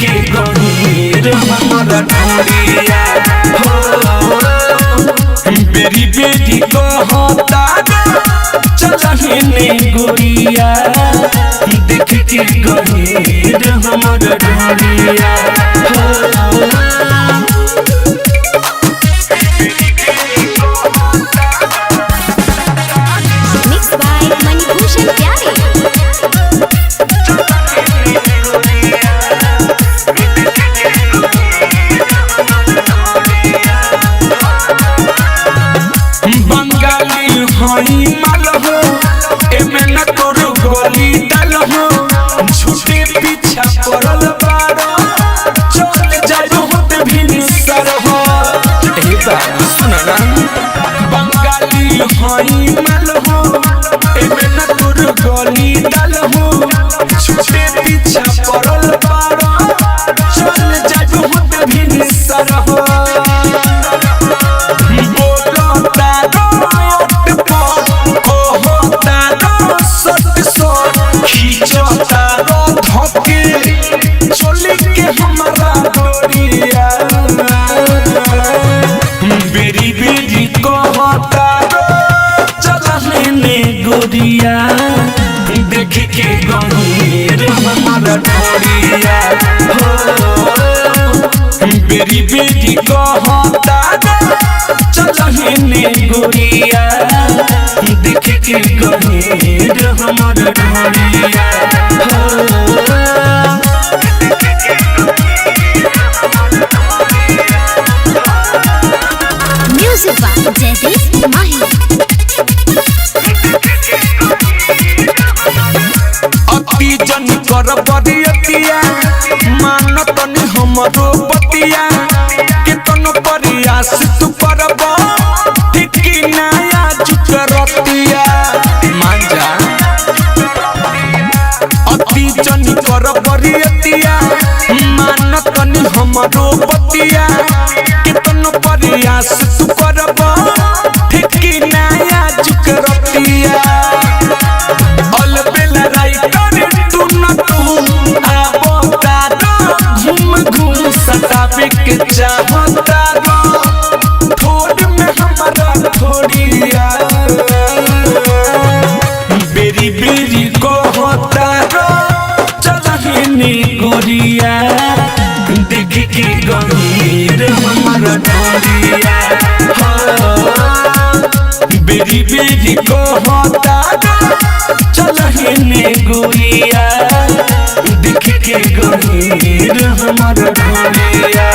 के गहीर हमारा ढोलिया बेरी बेरी कहता चलहिने गोरिया देख के गहीर हमारा ढोलिया हई माल हो एमे न तोर गोली डाल हो झूठे पीछा पड़ल बारो चल जाबो होते भी निसर हो ए बात सुन ना बंगाली हई माल हो एमे न तोर गोली डाल हो झूठे पीछा पड़ल बारो चल जाबो होते भी निसर हो बेरी बेरी कहता चलहिने गोरिया देख के गहीर हमारा ढोलिया बेरी बेरी कहता चलहिने गोरिया देख के गहीर हमारा ढोलिया अति जन कर बरियतिया मानत नि हमरो बतिया केतन प्रयास तू करब ठीक नया चुकरतिया मान जा अति जन कर बरियतिया मानत नि हमरो बतिया केतन प्रयास तू करब ठीक नया चुकरतिया के चाहता थोड़ में हमारा थोड़िया बेरी बेरी कहता चलहिने गोरिया देख के गहीर हमारा ढोलिया बेरी बेरी कहता चलहिने गोरिया देख के गहीर हमारा ढोलिया